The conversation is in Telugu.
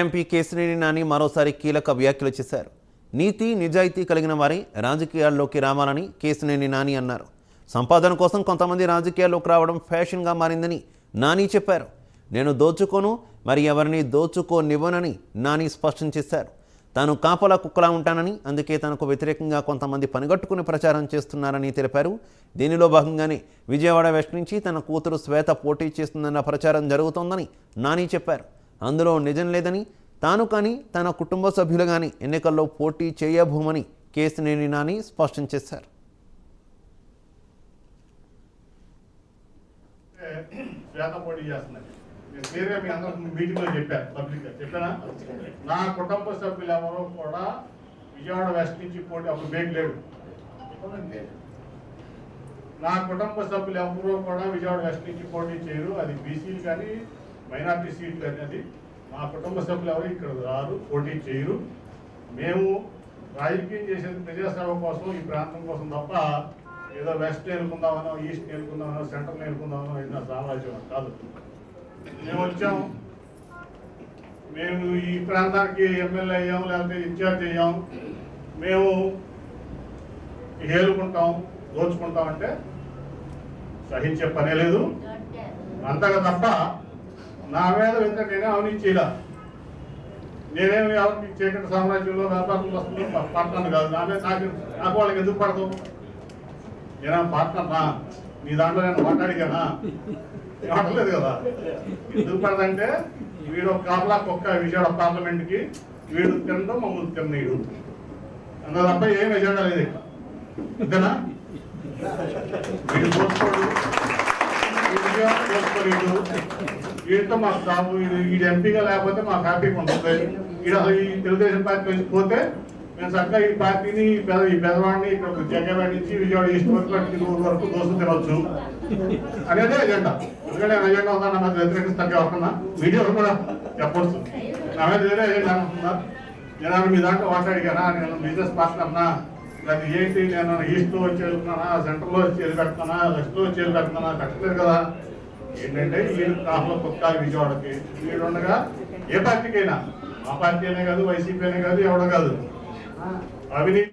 ఎంపీ కేశినేని నాని మరోసారి కీలక వ్యాఖ్యలు చేశారు. నీతి నిజాయితీ కలిగిన వారి రాజకీయాల్లోకి రావాలని కేశినేని నాని అన్నారు. సంపాదన కోసం కొంతమంది రాజకీయాల్లోకి రావడం ఫ్యాషన్గా మారిందని నాని చెప్పారు. నేను దోచుకోను, మరి ఎవరిని దోచుకోనివ్వనని నాని స్పష్టం చేశారు. తాను కాపలా కుక్కలా ఉంటానని, అందుకే తనకు వ్యతిరేకంగా కొంతమంది పనిగట్టుకుని ప్రచారం చేస్తున్నారని తెలిపారు. దీనిలో భాగంగానే విజయవాడ వెస్ట్ నుంచి తన కూతురు శ్వేత పోటీ చేస్తుందన్న ప్రచారం జరుగుతోందని నాని చెప్పారు. అందులో నిజం లేదని, తాను కానీ తన కుటుంబ సభ్యులు కానీ ఎన్నికల్లో పోటీ చేయబోమని కేశినేని నాని స్పష్టం చేశారు. నా కుటుంబ సభ్యులు ఎవరో కూడా విజయవాడ వెస్ట్ నుంచి పోటీ అప్పుడు బేగ్ లేడు. నా కుటుంబ సభ్యులు ఎవరో కూడా విజయవాడ వెస్ట్ నుంచి పోటీ చేయరు. అది బీసీలు కానీ మైనార్టీ సీట్లు కానీ అది మా కుటుంబ సభ్యులు ఎవరు ఇక్కడ రారు, పోటీ చేయరు. మేము రాజకీయం చేసేది ప్రజాసేవ కోసం, ఈ ప్రాంతం కోసం తప్ప ఏదో వెస్ట్ నేర్చుకుందామనో, ఈస్ట్ నేర్చుకుందామనో, సెంట్రల్ నేర్చుకుందామనో ఏదైనా సామ్రాజ్యం కాదు. మేము వచ్చాము, మేము ఈ ప్రాంతానికి ఎమ్మెల్యే అయ్యాం, లేకపోతే ఇన్ఛార్జ్ అయ్యాం, మేము హేలుకుంటాం, దోచుకుంటాం అంటే సహించే పనే లేదు. అంతగా తప్ప నా మీద వెంట నేనే అవినీతి చేయలే. నేనేమి ఎవరికి చీకటి సామ్రాజ్యంలో వ్యాపారం వస్తుంది పార్ట్నర్ కాదు. నా మీద నాకు వాళ్ళకి ఎందుకు పడతావు? నేనే పార్ట్నర్నా? నీ దాంట్లో నేను మాట్లాడిగానా? మాట్లాడలేదు కదా. ఎందుకు పడదంటే వీడు కాపలా కుక్క విజయవాడ పార్లమెంట్కి, వీడు తినడం మమ్మల్ని తిన్నీడు అన్న తప్ప ఏం ఎజెండా లేదు ఇక్కడ. అంతేనా? వీడు దోచుకోడు, వీడితో మాకు కాదు. వీడు ఎంపీగా లేకపోతే మాకు హ్యాపీగా ఉంటుంది. వీడు అసలు ఈ తెలుగుదేశం పార్టీ నుంచి పోతే మేము చక్కగా ఈ పార్టీని ఈ పెదవాడిని ఇక్కడ జగ్గవాడి నుంచి విజయవాడ ఈస్ట్ వరకు దోశ తినవచ్చు అనేదే ఎజెండా. ఎందుకంటే ఎజెండా ఉందా నా మీద వ్యతిరేకిస్తాక ఎవరన్నా వీడియో కూడా చెప్పవచ్చు. నా మీద వేరే ఎజెండా అనుకుంటున్నారు. నేను మీ దాంట్లో మాట్లాడిగానా? నేను బిజినెస్ పార్ట్నర్నా? అది ఏంటి? నేను ఈస్ట్లో వచ్చి వెళ్తున్నానా, సెంట్రల్లో వచ్చి పెడుతున్నానా, వెస్ట్లో వచ్చి పెడుతున్నానా? కట్టలేదు కదా. ఏంటంటే వీడు కాపులో కుక్కాలి విజయవాడకి. వీడు ఉండగా ఏ పార్టీకైనా, మా పార్టీ అనే కాదు, వైసీపీ అనే కాదు, ఎవడో కాదు, అవినీతి